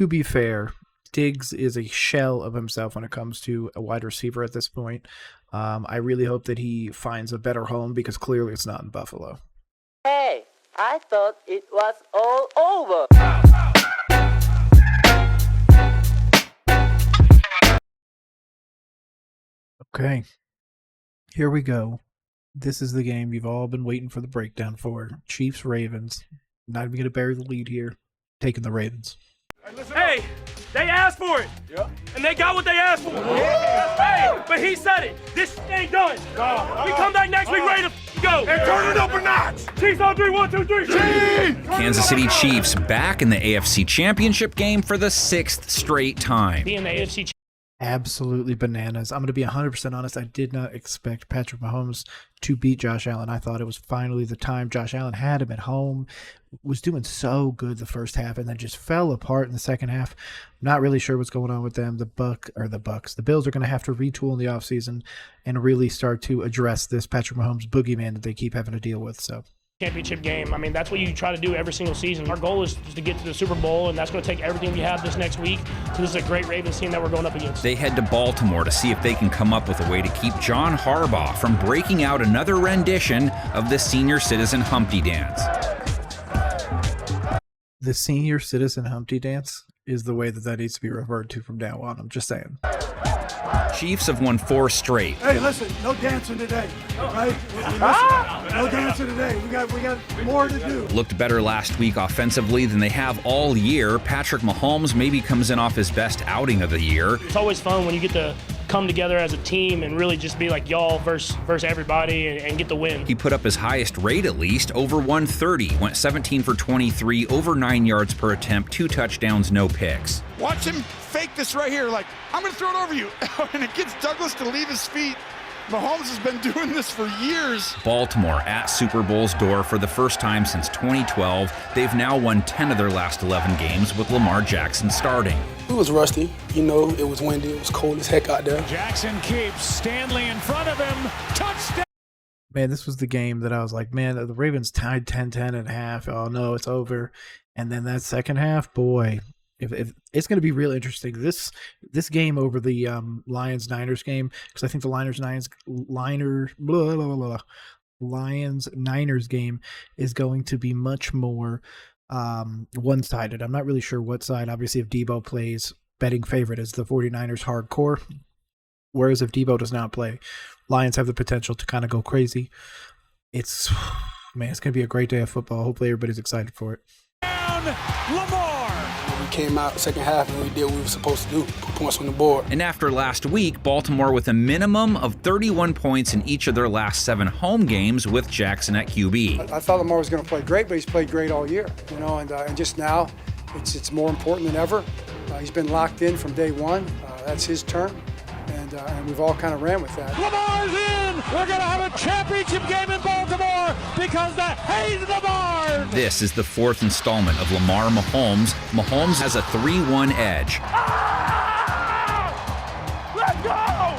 to be fair, Diggs is a shell of himself when it comes to a wide receiver at this point. I really hope that he finds a better home because clearly it's not in Buffalo. Hey, I thought it was all over. Okay, here we go. This is the game you've all been waiting for the breakdown for. Chiefs, Ravens. Not even going to bury the lead here. Taking the Ravens. Hey, they asked for it. Yep. And they got what they asked for. Yeah. Hey, but he said it. This ain't done. We come back next week ready to go. And turn it up a notch. Chiefs on 3, 1, 2, 3. Chiefs! Kansas City Chiefs back in the AFC Championship game for the 6th straight time. Being the AFC Absolutely bananas. I'm going to be 100% honest. I did not expect Patrick Mahomes to beat Josh Allen. I thought it was finally the time. Josh Allen had him at home, was doing so good the first half, and then just fell apart in the second half. Not really sure what's going on with them. The Bills are going to have to retool in the offseason and really start to address this Patrick Mahomes boogeyman that they keep having to deal with. So. Championship game. I mean, that's what you try to do every single season. Our goal is to get to the Super Bowl, and that's going to take everything we have this next week. So this is a great Ravens team that we're going up against. They head to Baltimore to see if they can come up with a way to keep John Harbaugh from breaking out another rendition of the senior citizen Humpty Dance. The senior citizen Humpty Dance is the way that needs to be referred to from now on. I'm just saying. Chiefs have won 4 straight. Hey, listen, no dancing today, right? No dancing today. We got more to do. Looked better last week offensively than they have all year. Patrick Mahomes maybe comes in off his best outing of the year. It's always fun when you get to come together as a team and really just be like y'all versus everybody and get the win. He put up his highest rate at least, over 130, went 17 for 23, over 9 yards per attempt, 2 touchdowns, no picks. Watch him fake this right here, like, I'm going to throw it over you. And it gets Douglas to leave his feet. Mahomes has been doing this for years. Baltimore at Super Bowl's door for the first time since 2012. They've now won 10 of their last 11 games with Lamar Jackson starting. It was rusty. You know, it was windy. It was cold as heck out there. Jackson keeps Stanley in front of him. Touchdown! Man, this was the game that I was like, man, the Ravens tied 10-10 at half. Oh, no, it's over. And then that second half, boy, if it's going to be real interesting. This game over the Lions-Niners game, because I think the Lions-Niners game is going to be much more one-sided. I'm not really sure what side. Obviously, if Debo plays, betting favorite is the 49ers hardcore. Whereas if Debo does not play, Lions have the potential to kind of go crazy. It's going to be a great day of football. Hopefully everybody's excited for it. Down, Lamar! We came out second half and we did what we were supposed to do, put points on the board. And after last week, Baltimore with a minimum of 31 points in each of their last 7 home games with Jackson at QB. I thought Lamar was going to play great, but he's played great all year, you know, and just now it's more important than ever. He's been locked in from day one. That's his turn. And we've all kind of ran with that. Lamar's in! We're going to have a championship game in Baltimore because the Hayes Lamar! This is the 4th installment of Lamar Mahomes. Mahomes has a 3-1 edge. Let's go!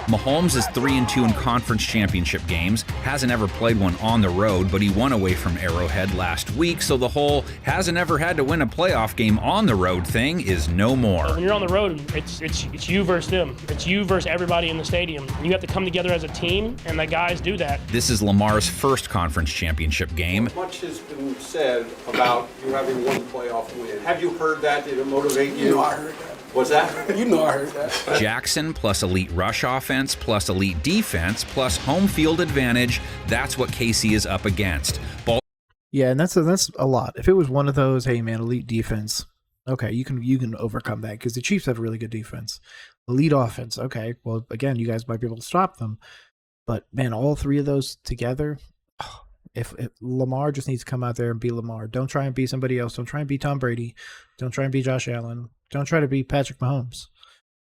Mahomes is 3-2 in conference championship games, hasn't ever played one on the road, but he won away from Arrowhead last week, so the whole hasn't ever had to win a playoff game on the road thing is no more. When you're on the road, it's you versus them. It's you versus everybody in the stadium. You have to come together as a team, and the guys do that. This is Lamar's first conference championship game. Much has been said about you having one playoff win. Have you heard that? Did it motivate you? You know I heard that. What's that? You know I heard that. Jackson plus elite rush offense plus elite defense plus home field advantage. That's what KC is up against. Yeah, and that's a lot. If it was one of those, hey man, elite defense, okay, you can overcome that because the Chiefs have a really good defense. Elite offense, okay, well again, you guys might be able to stop them, but man, all 3 of those together. If Lamar just needs to come out there and be Lamar. Don't try and be somebody else. Don't try and be Tom Brady. Don't try and be Josh Allen. Don't try to be Patrick Mahomes.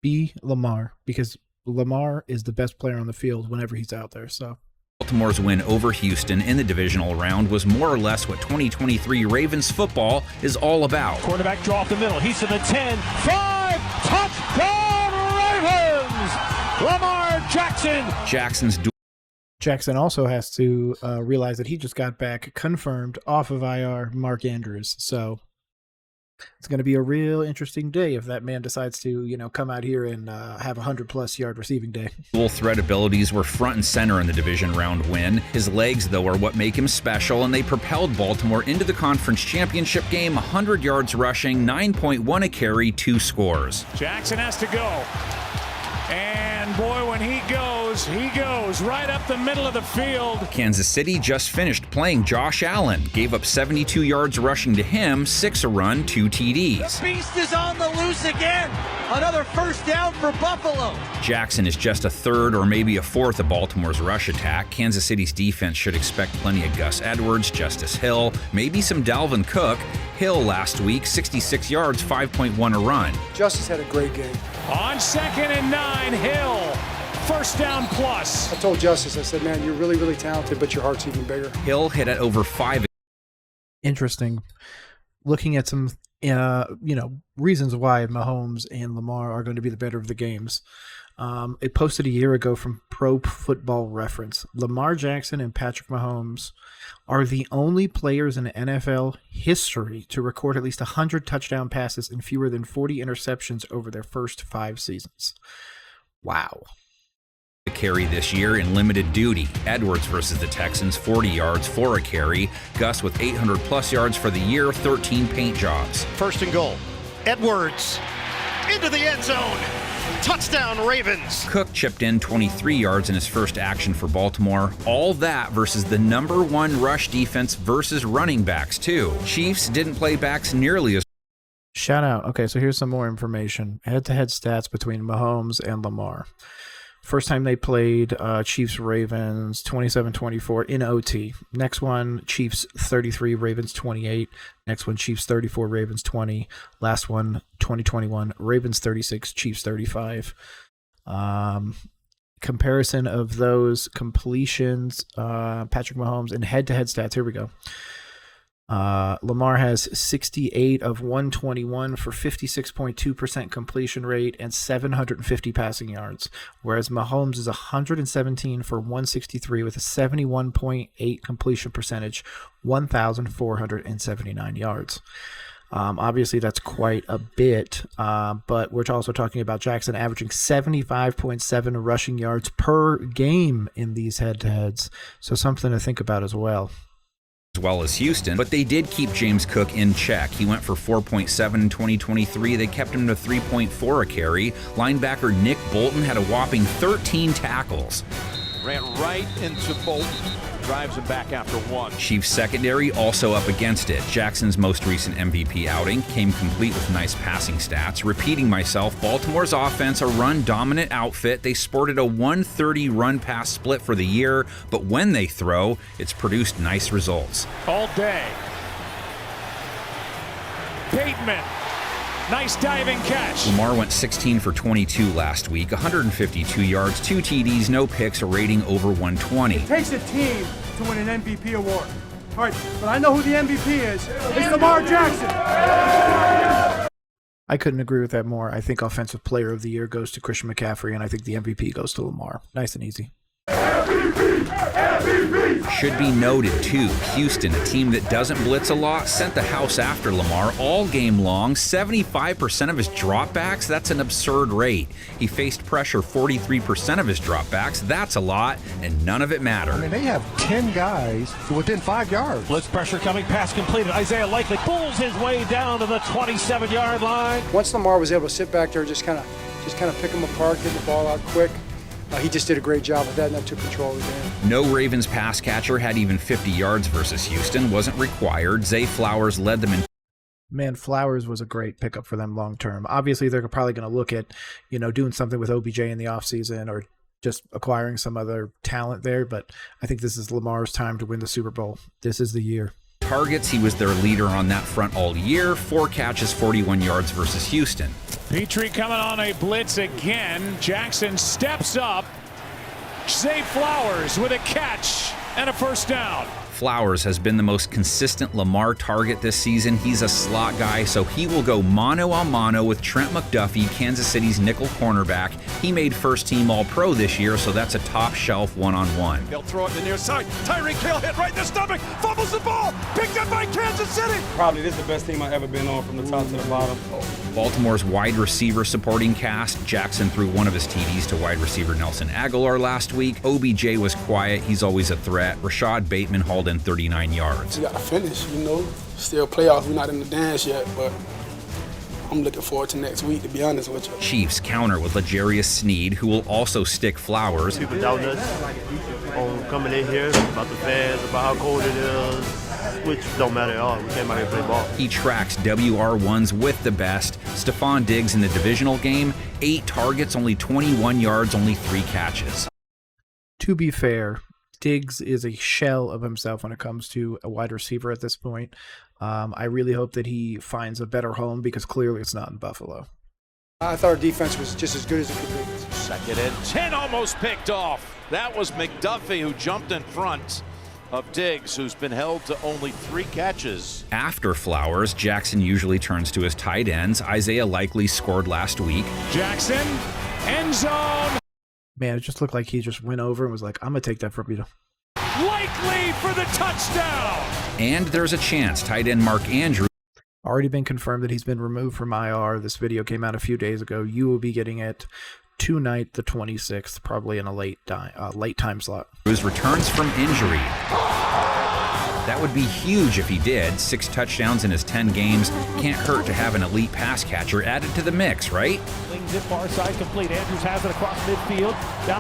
Be Lamar because Lamar is the best player on the field whenever he's out there. So Baltimore's win over Houston in the divisional round was more or less what 2023 Ravens football is all about. Quarterback draw up the middle. He's in the 10. 5. Touchdown Ravens! Lamar Jackson. Jackson also has to realize that he just got back confirmed off of IR Mark Andrews. So It's going to be a real interesting day if that man decides to, come out here and have a 100+ yard receiving day. Dual threat abilities were front and center in the division round win. His legs, though, are what make him special, and they propelled Baltimore into the conference championship game, 100 yards rushing, 9.1 a carry, 2 scores. Jackson has to go. And boy, when he goes right up the middle of the field. Kansas City just finished playing Josh Allen, gave up 72 yards rushing to him, 6 a run, 2 TDs. The beast is on the loose again. Another first down for Buffalo. Jackson is just a third or maybe a fourth of Baltimore's rush attack. Kansas City's defense should expect plenty of Gus Edwards, Justice Hill, maybe some Dalvin Cook. Hill last week, 66 yards, 5.1 a run. Justice had a great game. On 2nd and 9, Hill. First down plus. I told Justice, I said, man, you're really, really talented, but your heart's even bigger. Hill hit at over 5. Interesting. Looking at some, reasons why Mahomes and Lamar are going to be the better of the games. It posted a year ago from Pro Football Reference. Lamar Jackson and Patrick Mahomes are the only players in NFL history to record at least 100 touchdown passes and fewer than 40 interceptions over their first 5 seasons. Wow. Carry this year in limited duty. Edwards versus the Texans, 40 yards, 4 a carry. Gus with 800+ yards for the year, 13 paint jobs. First and goal. Edwards into the end zone. Touchdown, Ravens. Cook chipped in 23 yards in his first action for Baltimore. All that versus the number 1 rush defense versus running backs, too. Chiefs didn't play backs nearly as. Shout out. Okay, so here's some more information. Head-to-head stats between Mahomes and Lamar. First time they played, Chiefs-Ravens 27-24 in OT. Next one, Chiefs 33, Ravens 28. Next one, Chiefs 34, Ravens 20. Last one, 2021, Ravens 36, Chiefs 35. Comparison of those completions, Patrick Mahomes and head-to-head stats. Here we go. Lamar has 68 of 121 for 56.2% completion rate and 750 passing yards, whereas Mahomes is 117 for 163 with a 71.8 completion percentage, 1,479 yards. Obviously, that's quite a bit, but we're also talking about Jackson averaging 75.7 rushing yards per game in these head-to-heads, so something to think about as well. As well as Houston, but they did keep James Cook in check. He went for 4.7 in 2023. They kept him to 3.4 a carry. Linebacker Nick Bolton had a whopping 13 tackles. Ran right into Bolton. Drives him back after 1. Chiefs secondary also up against it. Jackson's most recent MVP outing came complete with nice passing stats. Repeating myself, Baltimore's offense, a run-dominant outfit. They sported a 130 run-pass split for the year, but when they throw, it's produced nice results. All day. Bateman. Nice diving catch. Lamar went 16 for 22 last week, 152 yards, 2 TDs, no picks, a rating over 120. It takes a team to win an MVP award. All right, but I know who the MVP is. It's Lamar Jackson. I couldn't agree with that more. I think Offensive Player of the Year goes to Christian McCaffrey, and I think the MVP goes to Lamar. Nice and easy. Should be noted, too, Houston, a team that doesn't blitz a lot, sent the house after Lamar all game long. 75% of his dropbacks, that's an absurd rate. He faced pressure 43% of his dropbacks, that's a lot, and none of it mattered. I mean, they have 10 guys within 5 yards. Blitz pressure coming, pass completed. Isaiah Likely pulls his way down to the 27-yard line. Once Lamar was able to sit back there and just kind of pick them apart, get the ball out quick, he just did a great job with that, and that took control of the game. No Ravens pass catcher had even 50 yards versus Houston. Wasn't required. Zay Flowers led them in. Man, Flowers was a great pickup for them long term. Obviously, they're probably going to look at, doing something with OBJ in the offseason or just acquiring some other talent there. But I think this is Lamar's time to win the Super Bowl. This is the year. Targets, he was their leader on that front all year. 4 catches, 41 yards versus Houston. Petrie coming on a blitz again. Jackson steps up. Zay Flowers with a catch and a first down. Flowers has been the most consistent Lamar target this season. He's a slot guy, so he will go mano-a-mano with Trent McDuffie, Kansas City's nickel cornerback. He made first-team All-Pro this year, so that's a top-shelf one-on-one. They'll throw it to the near side. Tyreek Hill hit right in the stomach. Fumbles the ball. Picked up by Kansas City. Probably this is the best team I've ever been on from the top to the bottom. Baltimore's wide receiver supporting cast. Jackson threw one of his TDs to wide receiver Nelson Aguilar last week. OBJ was quiet. He's always a threat. Rashad Bateman hauled in 39 yards. We got to finish, you know. Still playoffs. We're not in the dance yet, but I'm looking forward to next week, to be honest with you. Chiefs counter with L'Jarius Sneed, who will also stick Flowers. People doubting us on coming in here, about the fans, about how cold it is, which don't matter at all. We came out here to play ball. He tracks WR1s with the best. Stephon Diggs in the divisional game, 8 targets, only 21 yards, only 3 catches. To be fair, Diggs is a shell of himself when it comes to a wide receiver at this point. I really hope that he finds a better home because clearly it's not in Buffalo. I thought our defense was just as good as it could be. 2nd and 10, almost picked off. That was McDuffie who jumped in front of Diggs, who's been held to only 3 catches. After Flowers, Jackson usually turns to his tight ends. Isaiah Likely scored last week. Jackson, end zone. Man, it just looked like he just went over and was like, I'm going to take that from you. Likely for the touchdown. And there's a chance tight end Mark Andrews. Already been confirmed that he's been removed from IR. This video came out a few days ago. You will be getting it tonight, the 26th, probably in a late time slot. Returns from injury. That would be huge if he did. 6 touchdowns in his 10 games. Can't hurt to have an elite pass catcher added to the mix, right? Wings it far side complete. Andrews has it across midfield. Down.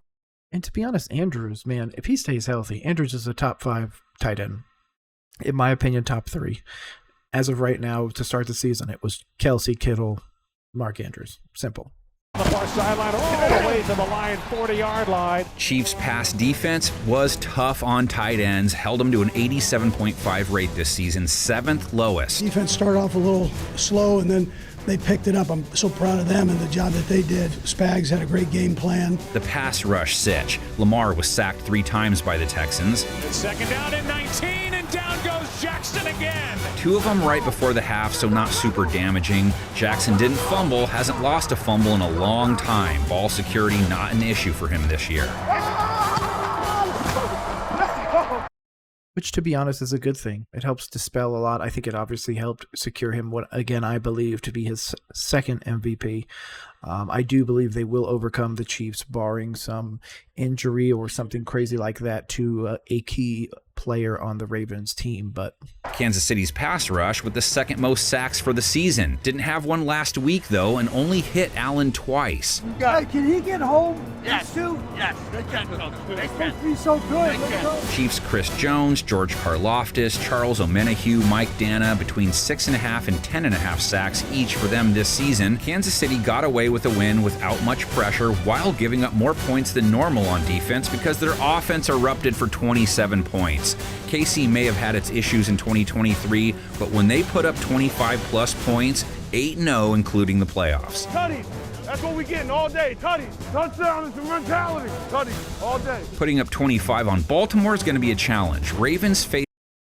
And to be honest, Andrews, man, if he stays healthy, Andrews is a top 5 tight end. In my opinion, top 3. As of right now, to start the season, it was Kelsey, Kittle, Mark Andrews. Simple. The far sideline, all the way to the line, 40-yard line. Chiefs' pass defense was tough on tight ends, held them to an 87.5 rate this season, 7th lowest. Defense started off a little slow, and then they picked it up. I'm so proud of them and the job that they did. Spags had a great game plan. The pass rush sitch. Lamar was sacked 3 times by the Texans. 2nd down and 19, and down goes Jackson again. 2 of them right before the half, so not super damaging. Jackson didn't fumble, hasn't lost a fumble in a long time. Ball security not an issue for him this year. Which, to be honest, is a good thing. It helps dispel a lot. I think it obviously helped secure him what, again, I believe to be his 2nd MVP. I do believe they will overcome the Chiefs, barring some injury or something crazy like that to a key player on the Ravens team. But Kansas City's pass rush with the 2nd most sacks for the season. Didn't have one last week, though, and only hit Allen twice. Hey, can he get home? Yes. Yes. They can. They're supposed to be so good. Chiefs Chris Jones, George Karlaftis, Charles Omenihu, Mike Dana, between 6.5 and 10.5 sacks each for them this season. Kansas City got away with a win without much pressure while giving up more points than normal on defense because their offense erupted for 27 points. KC may have had its issues in 2023, but when they put up 25-plus points, 8-0, including the playoffs. Tutties, that's what we're getting all day. Tutties, touchdown is the mentality. Tutties, all day. Putting up 25 on Baltimore is going to be a challenge. Ravens face.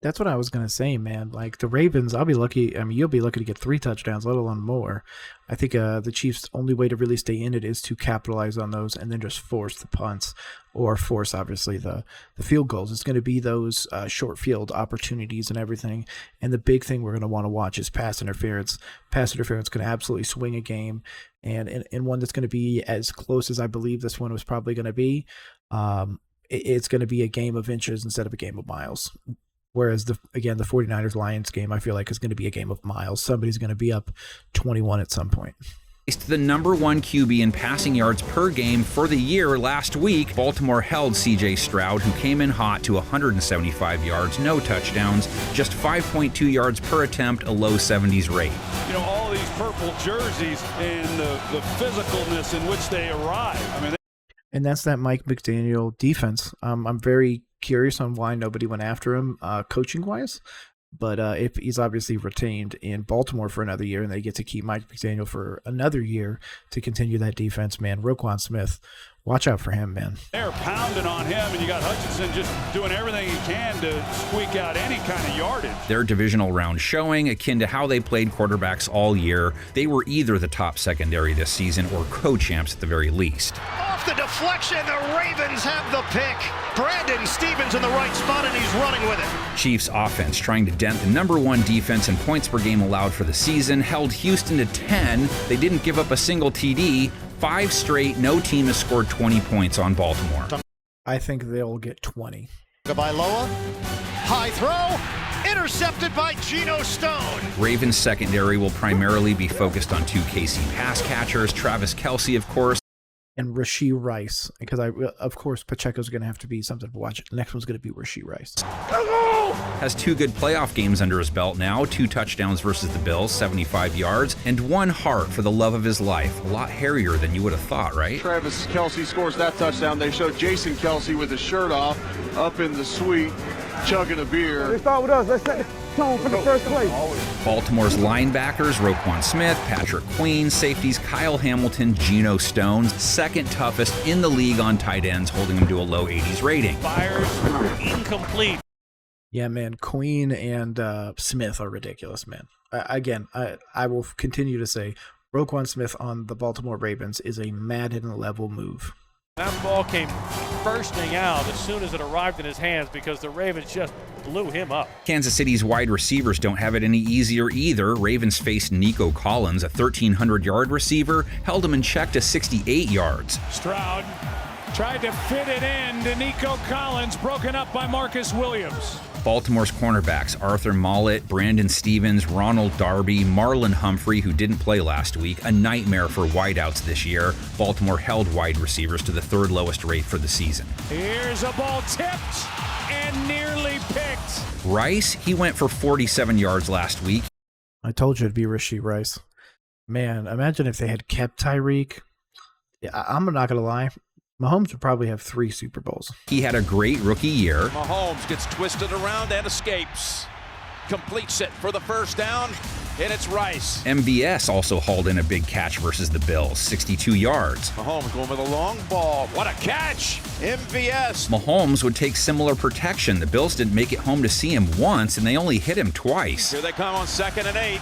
That's what I was going to say, man. Like the Ravens, I'll be lucky. I mean, you'll be lucky to get 3 touchdowns, let alone more. I think the Chiefs' only way to really stay in it is to capitalize on those and then just force the punts or force, obviously, the field goals. It's going to be those short field opportunities and everything. And the big thing we're going to want to watch is pass interference. Pass interference can absolutely swing a game. And in one that's going to be as close as I believe this one was probably going to be, it's going to be a game of inches instead of a game of miles. Whereas, the 49ers-Lions game, I feel like, is going to be a game of miles. Somebody's going to be up 21 at some point. The number 1 QB in passing yards per game for the year last week. Baltimore held C.J. Stroud, who came in hot, to 175 yards, no touchdowns, just 5.2 yards per attempt, a low 70s rate. You know, all these purple jerseys and the physicalness in which they arrive. I mean, and that's that Mike McDaniel defense. I'm very curious on why nobody went after him coaching-wise. But if he's obviously retained in Baltimore for another year and they get to keep Mike McDaniel for another year to continue that defense, man, Roquan Smith, watch out for him, man. They're pounding on him, and you got Hutchinson just doing everything he can to squeak out any kind of yardage. Their divisional round showing, akin to how they played quarterbacks all year, they were either the top secondary this season or co-champs at the very least. Off the deflection, the Ravens have the pick. Brandon Stevens in the right spot, and he's running with it. Chiefs offense trying to dent the #1 defense in points per game allowed for the season, held Houston to 10. They didn't give up a single TD. 5 straight, no team has scored 20 points on Baltimore. I think they'll get 20. Bailoa, high throw, intercepted by Geno Stone. Ravens secondary will primarily be focused on 2 KC pass catchers, Travis Kelce, of course, and Rashee Rice, because of course Pacheco's going to have to be something to watch. The next one's going to be Rashee Rice. Has 2 good playoff games under his belt now, 2 touchdowns versus the Bills, 75 yards, and 1 heart for the love of his life. A lot hairier than you would have thought, right? Travis Kelce scores that touchdown. They showed Jason Kelce with his shirt off up in the suite, chugging a beer. They start with us. Let's set the tone for the first place. Baltimore's linebackers, Roquan Smith, Patrick Queen, safeties Kyle Hamilton, Geno Stones, second toughest in the league on tight ends, holding them to a low 80s rating. Fires incomplete. Yeah, man, Queen and Smith are ridiculous, man. I will continue to say Roquan Smith on the Baltimore Ravens is a Madden-level move. That ball came bursting out as soon as it arrived in his hands because the Ravens just blew him up. Kansas City's wide receivers don't have it any easier either. Ravens faced Nico Collins, a 1,300-yard receiver, held him in check to 68 yards. Stroud tried to fit it in to Nico Collins, broken up by Marcus Williams. Baltimore's cornerbacks, Arthur Mollett, Brandon Stevens, Ronald Darby, Marlon Humphrey, who didn't play last week, a nightmare for wideouts this year. Baltimore held wide receivers to the 3rd lowest rate for the season. Here's a ball tipped and nearly picked. Rice, he went for 47 yards last week. I told you it'd be Rashee Rice. Man, imagine if they had kept Tyreek. I'm not going to lie. Mahomes would probably have 3 Super Bowls. He had a great rookie year. Mahomes gets twisted around and escapes. Completes it for the first down, and it's Rice. MVS also hauled in a big catch versus the Bills, 62 yards. Mahomes going with a long ball. What a catch! MVS. Mahomes would take similar protection. The Bills didn't make it home to see him once, and they only hit him twice. Here they come on 2nd and 8.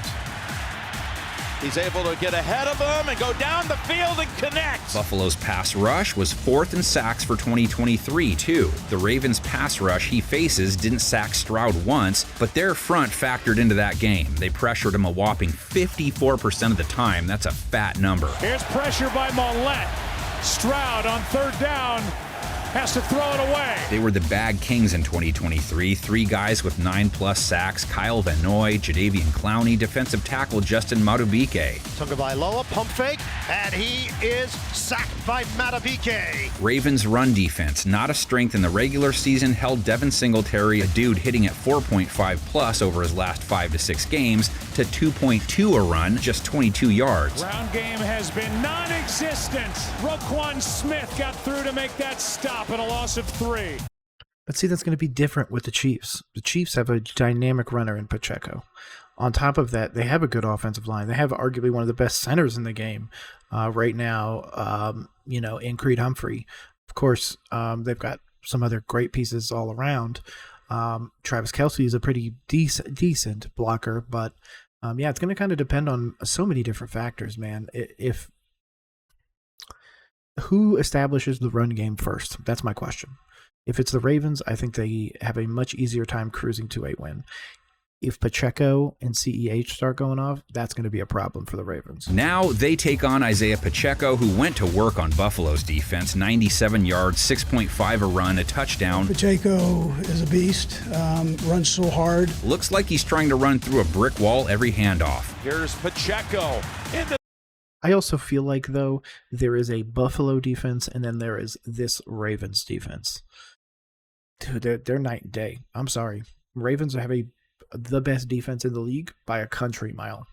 He's able to get ahead of them and go down the field and connect. Buffalo's pass rush was 4th in sacks for 2023, too. The Ravens' pass rush he faces didn't sack Stroud once, but their front factored into that game. They pressured him a whopping 54% of the time. That's a fat number. Here's pressure by Mollett. Stroud on 3rd down. Has to throw it away. They were the bag kings in 2023. 3 guys with 9+ sacks: Kyle Van Noy, Jadeveon Clowney, defensive tackle Justin Madubuike. Tagovailoa, pump fake, and he is sacked by Madubuike. Ravens' run defense, not a strength in the regular season, held Devin Singletary, a dude hitting at 4.5+ over his last 5 to 6 games, to 2.2 a run, just 22 yards. Ground game has been non-existent. Roquan Smith got through to make that stop. And a loss of 3. But see, that's going to be different with the Chiefs. The Chiefs have a dynamic runner in Pacheco. On top of that, they have a good offensive line. They have arguably one of the best centers in the game right now, in Creed Humphrey. Of course, they've got some other great pieces all around. Travis Kelce is a pretty decent blocker, but it's going to kind of depend on so many different factors, man. Who establishes the run game first? That's my question. If it's the Ravens, I think they have a much easier time cruising to a win. If Pacheco and CEH start going off, that's going to be a problem for the Ravens. Now they take on Isaiah Pacheco, who went to work on Buffalo's defense. 97 yards, 6.5 a run, a touchdown. Pacheco is a beast, runs so hard. Looks like he's trying to run through a brick wall every handoff. Here's Pacheco in the... I also feel like, though, there is a Buffalo defense and then there is this Ravens defense. Dude, they're night and day. I'm sorry. Ravens have the best defense in the league by a country mile.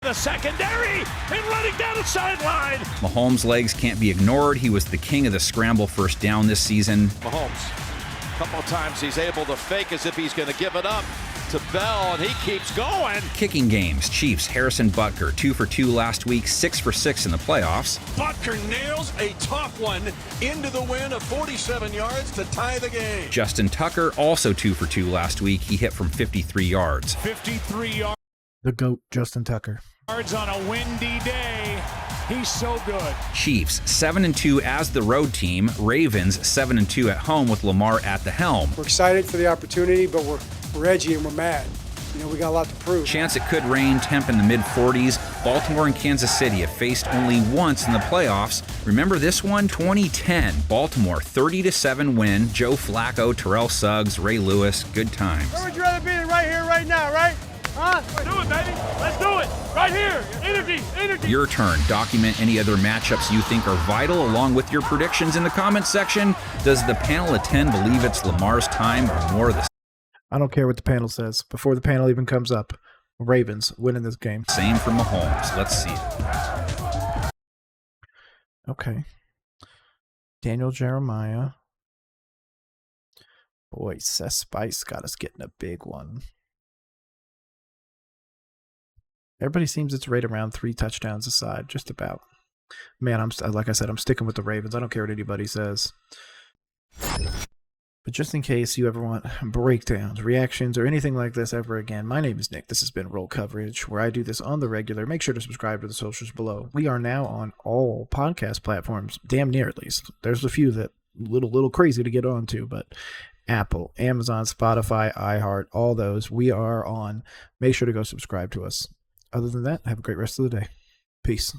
The secondary and running down the sideline. Mahomes' legs can't be ignored. He was the king of the scramble first down this season. Mahomes, a couple of times he's able to fake as if he's going to give it up. to Bell, and he keeps going. Kicking games, Chiefs, Harrison Butker, 2 for 2 last week, 6 for 6 in the playoffs. Butker nails a tough one into the win of 47 yards to tie the game. Justin Tucker, also 2 for 2 last week. He hit from 53 yards. 53 yards. The GOAT, Justin Tucker. On a windy day. He's so good. Chiefs 7-2 as the road team. Ravens 7-2 at home with Lamar at the helm. We're excited for the opportunity, but we're edgy and we're mad. You know, we got a lot to prove. Chance it could rain, temp in the mid-40s. Baltimore and Kansas City have faced only once in the playoffs. Remember this one? 2010. Baltimore 30-7 win. Joe Flacco, Terrell Suggs, Ray Lewis. Good times. Where would you rather be than right here, right now, right? Huh? Let's do it, baby. Let's do it. Right here. Energy. Your turn. Document any other matchups you think are vital along with your predictions in the comments section. Does the panel of 10 believe it's Lamar's time or more of the I don't care what the panel says. Before the panel even comes up, Ravens winning this game. Same for Mahomes. Let's see it. Okay. Daniel Jeremiah. Boy, Seth Spice got us getting a big one. Everybody seems it's right around 3 touchdowns a side, just about. Man, like I said, I'm sticking with the Ravens. I don't care what anybody says. But just in case you ever want breakdowns, reactions, or anything like this ever again, my name is Nick. This has been Roll Coverage, where I do this on the regular. Make sure to subscribe to the socials below. We are now on all podcast platforms, damn near at least. There's a few that little crazy to get onto, but Apple, Amazon, Spotify, iHeart, all those, we are on. Make sure to go subscribe to us. Other than that, have a great rest of the day. Peace.